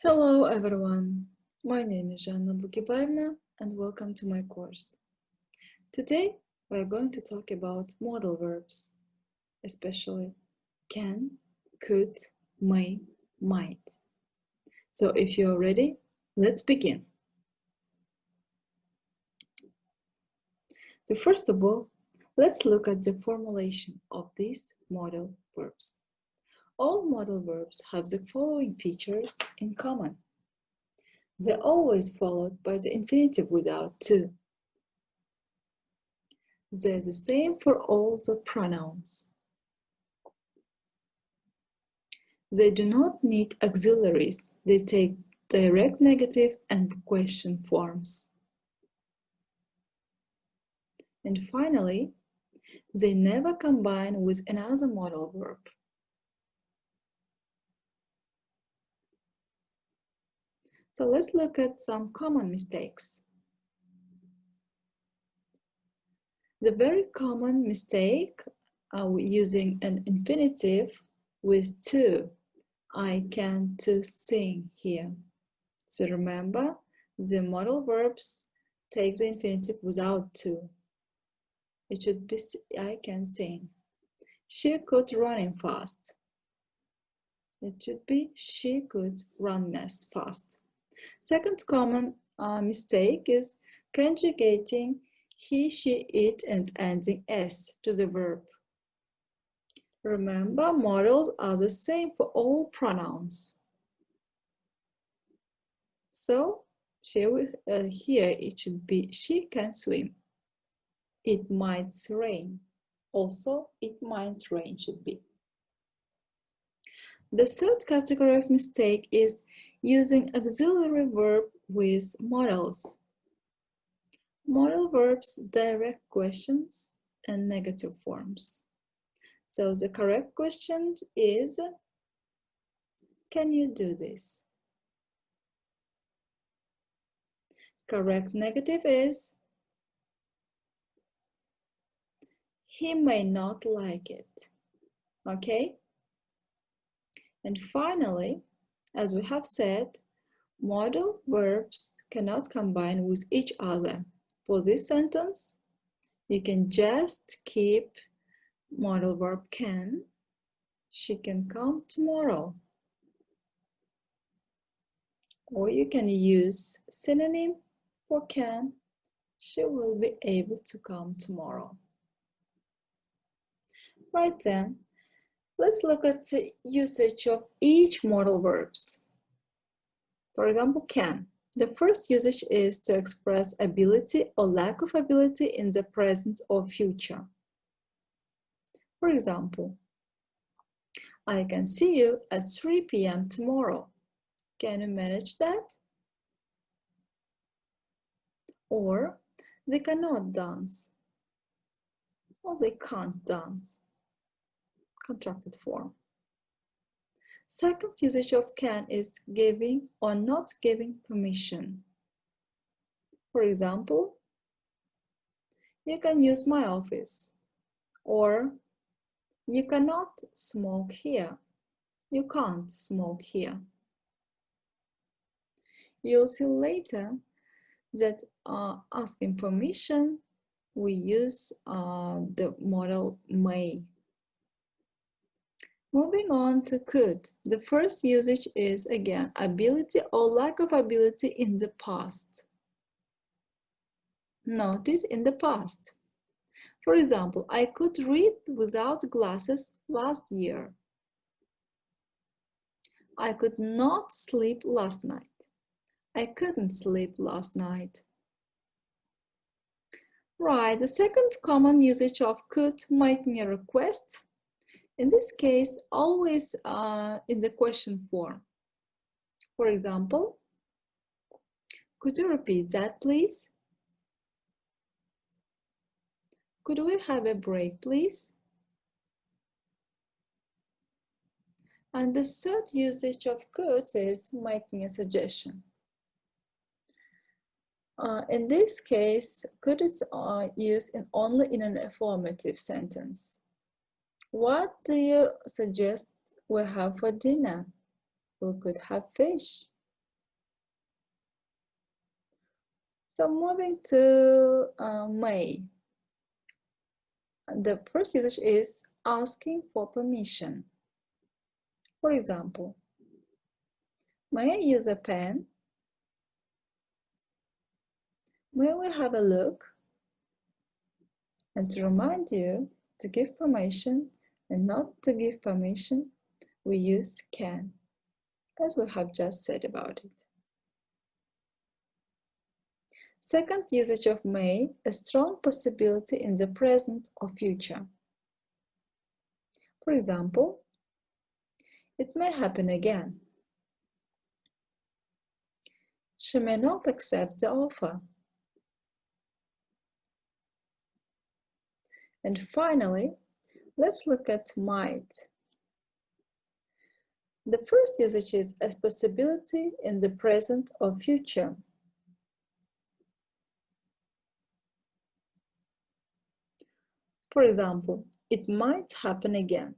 Hello everyone, my name is Жанна Bukibaevna and welcome to my course. Today we're going to talk about modal verbs, especially can, could, may, might. So if you're ready, let's begin. So first of all, let's look at the formulation of these modal verbs. All modal verbs have the following features in common. They're always followed by the infinitive without to. They're the same for all the pronouns. They do not need auxiliaries. They take direct negative and question forms. And finally, they never combine with another modal verb. So let's look at some common mistakes. The very common mistake using an infinitive with to. I can to sing here. So remember, the modal verbs take the infinitive without to. It should be I can sing. She could running fast. It should be she could run fast. Second common mistake is conjugating he, she, it, and ending s to the verb. Remember, modals are the same for all pronouns. So here it should be she can swim. It might rain. Also, it might rain should be. The third category of mistake is using auxiliary verb with modals. Modal verbs direct questions and negative forms. So the correct question is, can you do this? Correct negative is, he may not like it. Okay? And finally, as we have said, modal verbs cannot combine with each other. For this sentence, you can just keep modal verb can. She can come tomorrow. Or you can use synonym for can. She will be able to come tomorrow. Right then, let's look at the usage of each modal verbs. For example, can. The first usage is to express ability or lack of ability in the present or future. For example, I can see you at 3 p.m. tomorrow. Can you manage that? Or they cannot dance. Or they can't dance. Contracted form. Second usage of can is giving or not giving permission. For example, you can use my office. Or you cannot smoke here. You can't smoke here. You'll see later that asking permission, we use the modal may. Moving on to could. The first usage is, again, ability or lack of ability in the past. Notice in the past. For example, I could read without glasses last year. I could not sleep last night. I couldn't sleep last night. Right, the second common usage of could, making a request. In this case, always in the question form. For example, could you repeat that, please? Could we have a break, please? And the third usage of could is making a suggestion. In this case, could is used only in an affirmative sentence. What do you suggest we have for dinner? We could have fish. So moving to may. The first usage is asking for permission. For example, may I use a pen? May we have a look? And to remind you to give permission and not to give permission, we use can, as we have just said about it. Second usage of may, a strong possibility in the present or future. For example, it may happen again. She may not accept the offer. And finally, let's look at might. The first usage is a possibility in the present or future. For example, it might happen again.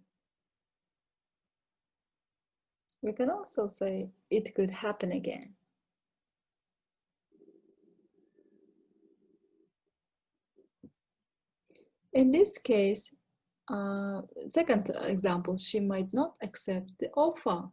We can also say it could happen again. In this case, second example, she might not accept the offer.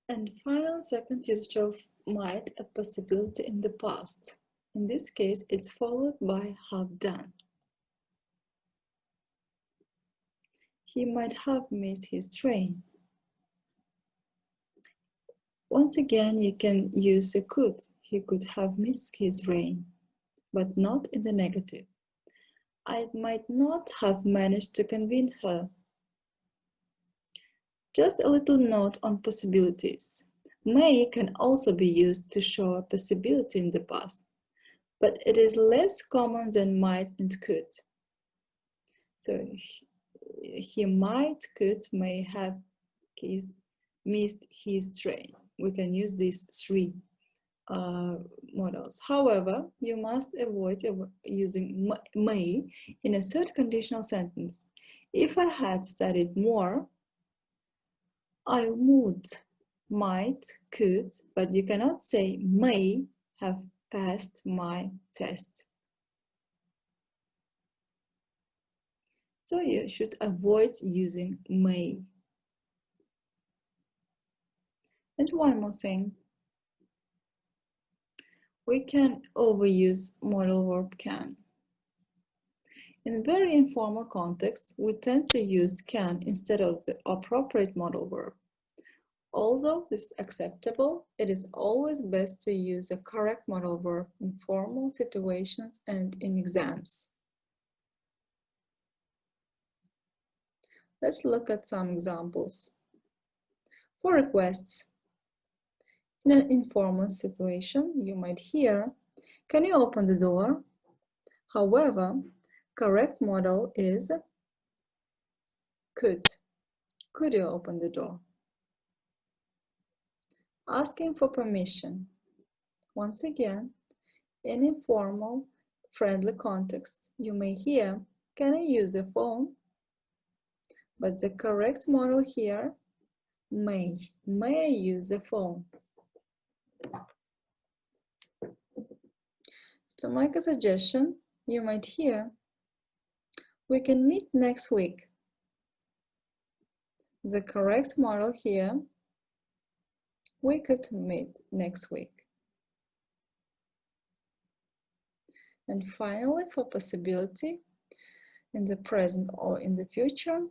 And final second usage of might, a possibility in the past. In this case, it's followed by have done. He might have missed his train. Once again, you can use a could. He could have missed his train, but not in the negative. I might not have managed to convince her. Just a little note on possibilities. May can also be used to show a possibility in the past, but it is less common than might and could. So he might, could, may have missed his train. We can use these three models. However, you must avoid using may in a third conditional sentence. If I had studied more, I would, might, could, but you cannot say may have passed my test. So you should avoid using may. And one more thing. We can overuse modal verb can. In very informal contexts, we tend to use can instead of the appropriate modal verb. Although this is acceptable, it is always best to use a correct modal verb in formal situations and in exams. Let's look at some examples. For requests, in an informal situation, you might hear, "Can you open the door?" However, correct modal is could. Could you open the door? Asking for permission. Once again, in informal, friendly context, you may hear, "Can I use the phone?" But the correct modal here, may. May I use the phone? To make a suggestion, you might hear, "We can meet next week." The correct modal here, we could meet next week. And finally, for possibility, in the present or in the future,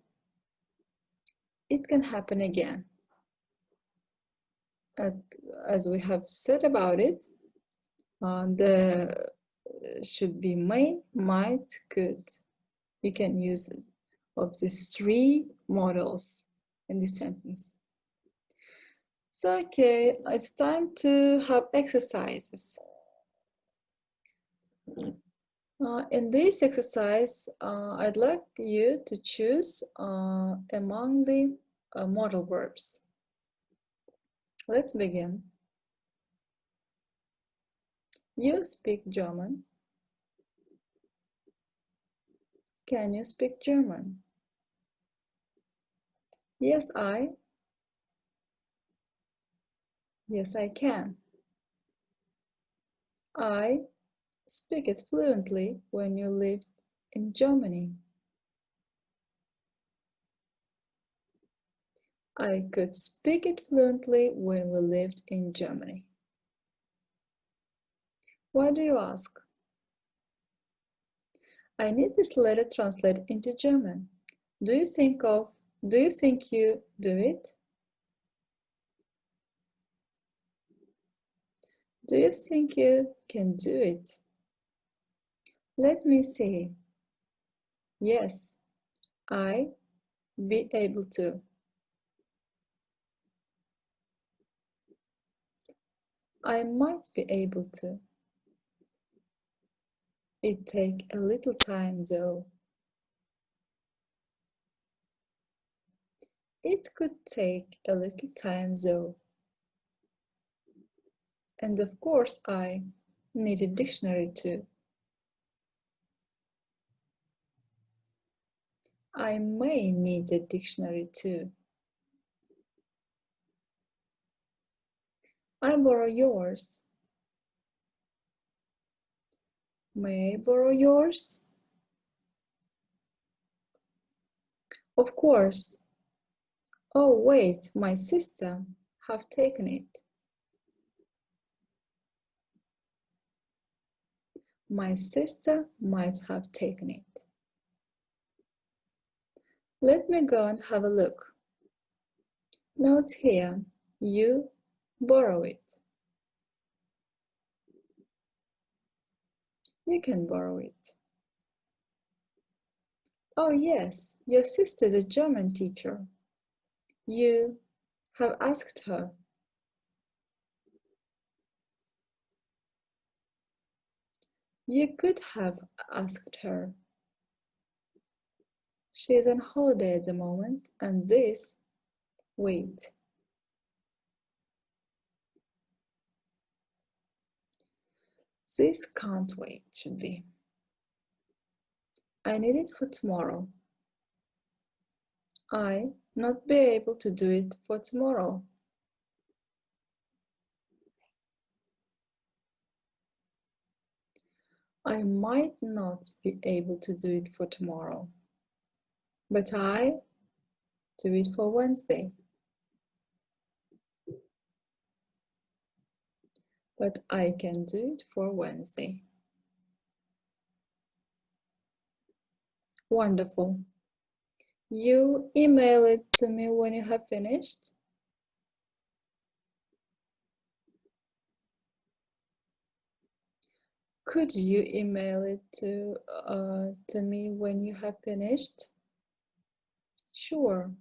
it can happen again. As we have said about it, there should be may, might, could. You can use it of these three models in this sentence. So, okay, it's time to have exercises. In this exercise, I'd like you to choose among the modal verbs. Let's begin. You speak German. Can you speak German? Yes, Yes, I can. I speak it fluently when you lived in Germany. I could speak it fluently when we lived in Germany. Why do you ask? I need this letter translated into German. Do you think you do it? Do you think you can do it? Let me see. Yes, I be able to. I might be able to. It take a little time though. It could take a little time though. And of course I need a dictionary too. I may need a dictionary too. I borrow yours. May I borrow yours? Of course. Oh wait, my sister have taken it. My sister might have taken it. Let me go and have a look. Note here, you borrow it. You can borrow it. Oh yes, your sister is a German teacher. You have asked her. You could have asked her. She is on holiday at the moment, and this, wait. This can't wait, should be. I need it for tomorrow. I not be able to do it for tomorrow. I might not be able to do it for tomorrow, but I do it for Wednesday. But I can do it for Wednesday. Wonderful. You email it to me when you have finished. Could you email it to me when you have finished? Sure.